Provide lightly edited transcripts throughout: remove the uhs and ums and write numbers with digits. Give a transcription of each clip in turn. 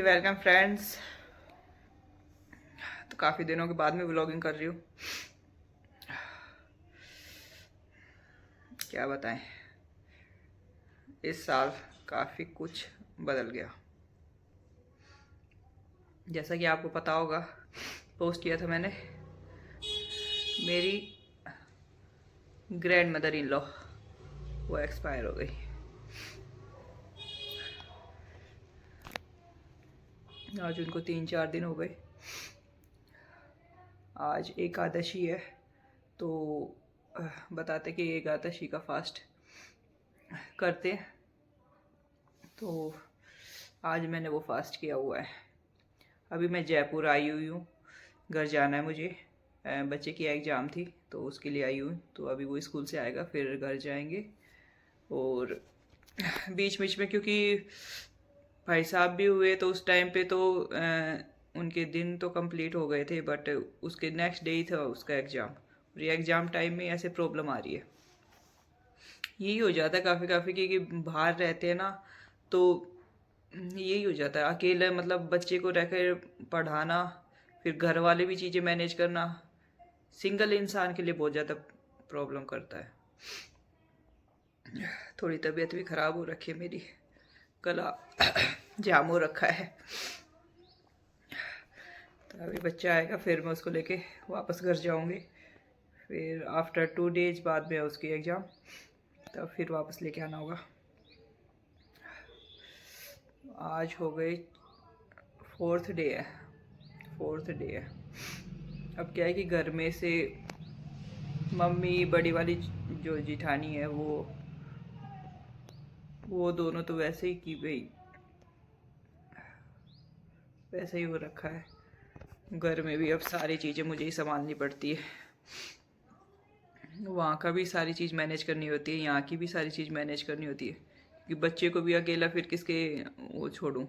Welcome friends. तो काफ़ी दिनों के बाद में व्लॉगिंग कर रही हूँ। क्या बताएं, इस साल काफ़ी कुछ बदल गया। जैसा कि आपको पता होगा, पोस्ट किया था मैंने, मेरी ग्रैंड मदर इन लॉ वो एक्सपायर हो गई। आज उनको 3-4 दिन हो गए। आज एकादशी है, तो बताते कि एकादशी का फास्ट करते हैं। तो आज मैंने वो फास्ट किया हुआ है। अभी मैं जयपुर आई हुई हूँ, घर जाना है मुझे। बच्चे की एग्ज़ाम थी तो उसके लिए आई हूँ। तो अभी वो स्कूल से आएगा, फिर घर जाएंगे। और बीच बीच में क्योंकि भाई साहब भी हुए तो उस टाइम पे तो उनके दिन तो कंप्लीट हो गए थे, बट उसके नेक्स्ट डे ही था उसका एग्ज़ाम। और ये एग्ज़ाम टाइम में ऐसे प्रॉब्लम आ रही है। यही हो जाता है काफ़ी काफ़ी कि बाहर रहते हैं ना, तो यही हो जाता है अकेले, मतलब बच्चे को रहकर पढ़ाना, फिर घर वाले भी चीज़ें मैनेज करना, सिंगल इंसान के लिए बहुत ज़्यादा प्रॉब्लम करता है। थोड़ी तबीयत भी ख़राब हो रखी है मेरी, गला जाम हो रखा है। तो अभी बच्चा आएगा, फिर मैं उसको लेके वापस घर जाऊंगी। फिर आफ्टर 2 डेज बाद में उसकी एग्ज़ाम, तब फिर वापस लेके आना होगा। आज हो गई 4th डे है, 4th डे है। अब क्या है कि घर में से मम्मी, बड़ी वाली जो जिठानी है, वो दोनों तो वैसे ही की भाई, वैसे ही हो रखा है। घर में भी अब सारी चीज़ें मुझे ही संभालनी पड़ती है। वहाँ का भी सारी चीज़ मैनेज करनी होती है, यहाँ की भी सारी चीज़ मैनेज करनी होती है। कि बच्चे को भी अकेला फिर किसके वो छोड़ूं।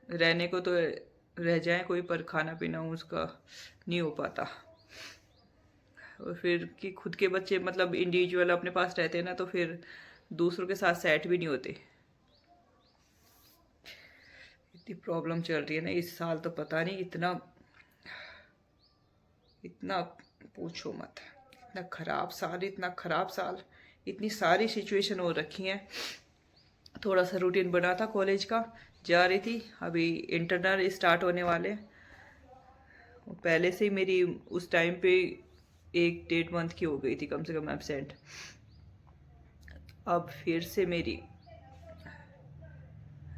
रहने को तो रह जाए कोई, पर खाना पीना उसका नहीं हो पाता। और फिर कि खुद के बच्चे मतलब इंडिविजुअल अपने पास रहते हैं ना, तो फिर दूसरों के साथ सेट भी नहीं होते। इतनी प्रॉब्लम चल रही है ना इस साल, तो पता नहीं इतना इतना पूछो मत। इतना ख़राब साल, इतना ख़राब साल, इतनी सारी सिचुएशन हो रखी हैं। थोड़ा सा रूटीन बना था कॉलेज का, जा रही थी। अभी इंटरनल स्टार्ट होने वाले। पहले से ही मेरी उस टाइम पे 1-1.5 मंथ की हो गई थी कम से कम एबसेंट। अब फिर से मेरी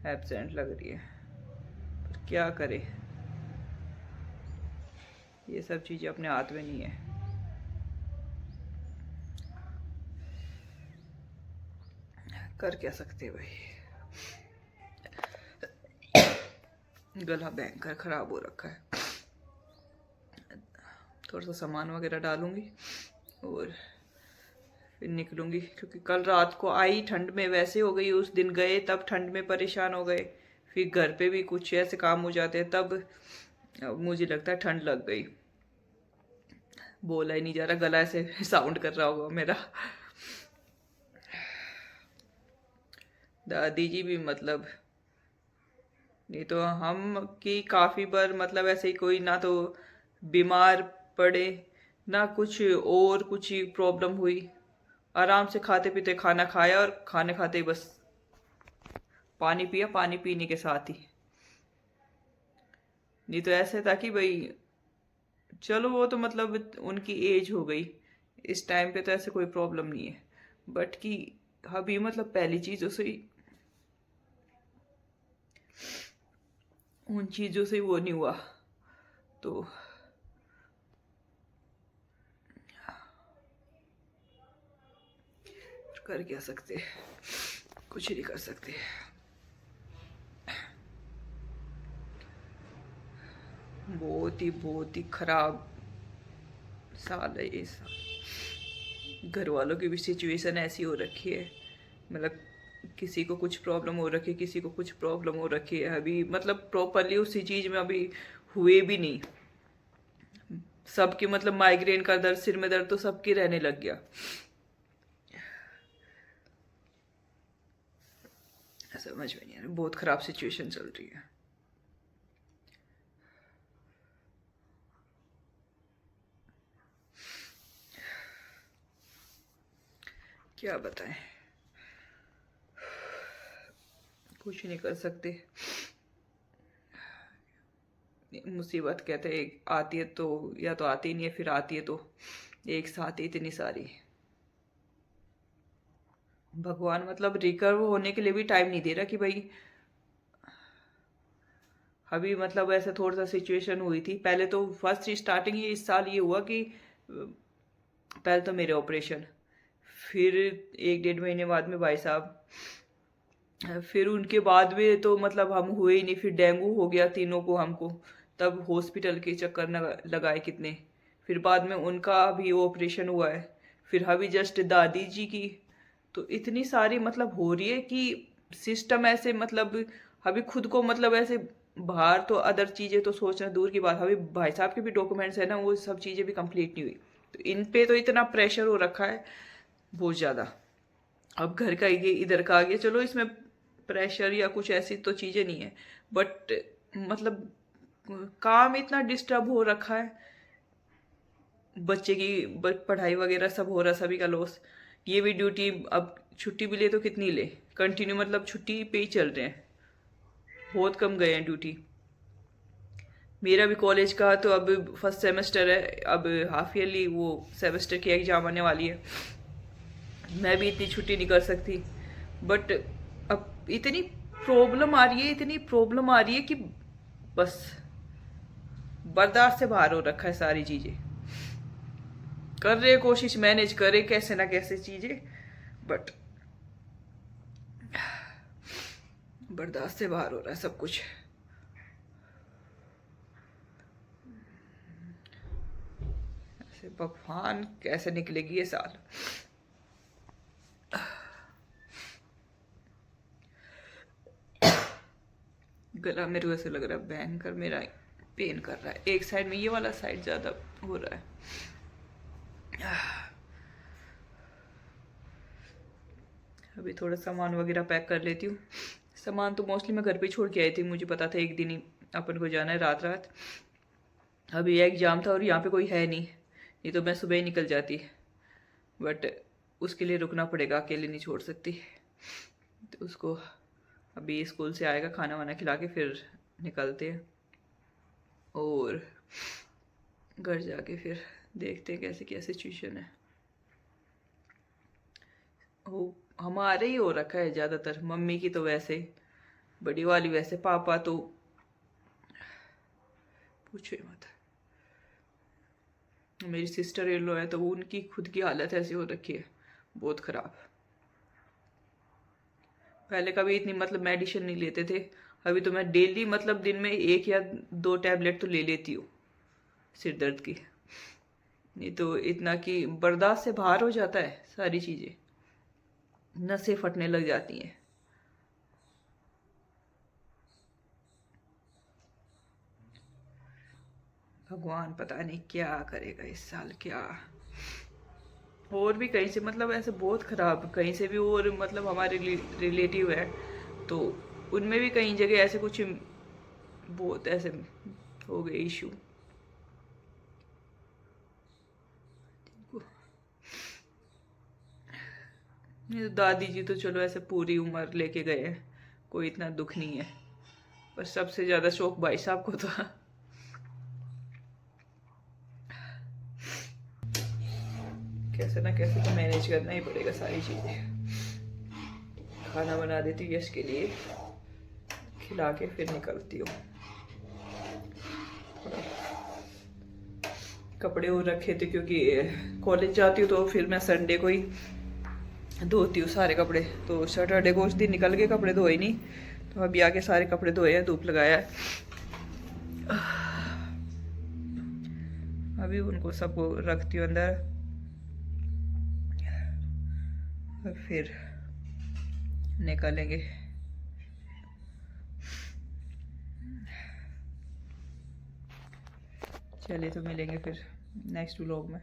एबसेंट लग रही है, पर क्या करें, ये सब चीज़ें अपने हाथ में नहीं है। कर क्या सकते हैं भाई। गला भयंकर ख़राब हो रखा है। थोड़ा सा सामान वगैरह डालूंगी और फिर निकलूंगी, क्योंकि कल रात को आई ठंड में वैसे हो गई। उस दिन गए तब ठंड में परेशान हो गए, फिर घर पे भी कुछ ऐसे काम हो जाते हैं, तब मुझे लगता है ठंड लग गई। बोला ही नहीं जा रहा, गला ऐसे साउंड कर रहा होगा मेरा। दादी जी भी मतलब, नहीं तो हम की काफ़ी बार मतलब ऐसे ही कोई ना तो बीमार पड़े, ना कुछ और कुछ ही प्रॉब्लम हुई। आराम से खाते पीते खाना खाया, और खाने खाते ही बस पानी पिया, पानी पीने के साथ ही। नहीं तो ऐसे था कि भाई चलो वो तो मतलब उनकी एज हो गई, इस टाइम पे तो ऐसे कोई प्रॉब्लम नहीं है। बट कि अभी मतलब पहली चीज़ों से ही, उन चीज़ों से वो नहीं हुआ, तो कर क्या सकते, कुछ नहीं कर सकते। बहुत ही खराब साल है ये साल। घर वालों की भी सिचुएशन ऐसी हो रखी है, मतलब किसी को कुछ प्रॉब्लम हो रखी है, किसी को कुछ प्रॉब्लम हो रखी है। अभी मतलब प्रॉपरली उसी चीज में अभी हुए भी नहीं। सबकी मतलब माइग्रेन का दर्द, सिर में दर्द तो सबकी रहने लग गया। समझ में नहीं आ रहा, बहुत खराब सिचुएशन चल रही है। क्या बताएं, कुछ नहीं कर सकते। मुसीबत कहते हैं आती है तो, या तो आती नहीं है, फिर आती है तो एक साथ ही इतनी सारी। भगवान मतलब रिकवर होने के लिए भी टाइम नहीं दे रहा कि भाई अभी मतलब ऐसा थोड़ा सा सिचुएशन हुई थी। पहले तो फर्स्ट स्टार्टिंग ही इस साल ये हुआ कि पहले तो मेरे ऑपरेशन, फिर 1 डेढ़ महीने बाद में भाई साहब, फिर उनके बाद में तो मतलब हम हुए ही नहीं, फिर डेंगू हो गया तीनों को हमको, तब हॉस्पिटल के चक्कर लगाए कितने। फिर बाद में उनका भी ऑपरेशन हुआ है, फिर अभी जस्ट दादी जी की। तो इतनी सारी मतलब हो रही है कि सिस्टम ऐसे मतलब अभी खुद को मतलब ऐसे बाहर तो अदर चीज़ें तो सोचना दूर की बात, अभी भाई साहब के भी डॉक्यूमेंट्स है ना, वो सब चीज़ें भी कंप्लीट नहीं हुई। तो इन पे तो इतना प्रेशर हो रखा है बहुत ज़्यादा। अब घर का ये इधर का आ गया, चलो इसमें प्रेशर या कुछ ऐसी तो चीज़ें नहीं है, बट मतलब काम इतना डिस्टर्ब हो रखा है, बच्चे की पढ़ाई वगैरह सब हो रहा, सभी का लॉस। ये भी ड्यूटी, अब छुट्टी भी ले तो कितनी ले, कंटिन्यू मतलब छुट्टी पे ही चल रहे हैं, बहुत कम गए हैं ड्यूटी। मेरा भी कॉलेज का तो अब फर्स्ट सेमेस्टर है, अब हाफ ईयरली वो सेमेस्टर की एग्जाम आने वाली है, मैं भी इतनी छुट्टी नहीं कर सकती। बट अब इतनी प्रॉब्लम आ रही है, इतनी प्रॉब्लम आ रही है कि बस बर्दाश्त से बाहर हो रखा है सारी चीज़ें। कर रहे कोशिश मैनेज करे कैसे ना कैसे चीज़ें, बट बर्दाश्त से बाहर हो रहा है सब कुछ। ऐसे भगवान कैसे निकलेगी ये साल। गला मेरे को ऐसे लग रहा है भयंकर, मेरा पेन कर रहा है एक साइड में, ये वाला साइड ज़्यादा हो रहा है। अभी थोड़ा सामान वगैरह पैक कर लेती हूँ। सामान तो मोस्टली मैं घर पे छोड़ के आई थी, मुझे पता था एक दिन ही अपन को जाना है रात रात। अभी एग्जाम था और यहाँ पे कोई है नहीं, नहीं तो मैं सुबह ही निकल जाती, बट उसके लिए रुकना पड़ेगा, अकेले नहीं छोड़ सकती। तो उसको अभी स्कूल से आएगा, खाना वाना खिला के फिर निकलते हैं, और घर जाके फिर देखते हैं कैसे क्या सिचुएशन है। वो हमारे ही हो रखा है ज़्यादातर, मम्मी की तो वैसे बड़ी वाली, वैसे पापा तो पूछो ही मत। मेरी सिस्टर इन लॉ है तो उनकी खुद की हालत ऐसी हो रखी है बहुत ख़राब। पहले कभी इतनी मतलब मेडिसिन नहीं लेते थे, अभी तो मैं डेली मतलब दिन में 1 या 2 टैबलेट तो ले लेती हूँ सिर दर्द की, नहीं तो इतना कि बर्दाश्त से बाहर हो जाता है सारी चीज़ें, नसें फटने लग जाती हैं। भगवान पता नहीं क्या करेगा इस साल क्या। और भी कहीं से मतलब ऐसे बहुत ख़राब कहीं से भी, और मतलब हमारे रिलेटिव है तो उनमें भी कई जगह ऐसे कुछ बहुत ऐसे हो गए इशू। नहीं तो दादी जी तो चलो ऐसे पूरी उम्र लेके गए हैं, कोई इतना दुख नहीं है, पर सबसे ज़्यादा शौक भाई साहब को था। कैसे ना कैसे तो मैनेज करना ही पड़ेगा सारी चीज़ें। खाना बना देती हूँ यश के लिए, खिला के फिर निकलती हूँ। कपड़े और रखे थे क्योंकि कॉलेज जाती हूँ तो फिर मैं संडे को ही धोती हूँ सारे कपड़े, तो सैटरडे को उस दिन निकल गए कपड़े धोए नहीं, तो अभी आके सारे कपड़े धोए हैं, धूप लगाया है। अभी उनको सबको रखती हूँ अंदर, फिर निकलेंगे। चलिए तो मिलेंगे फिर नेक्स्ट व्लॉग में।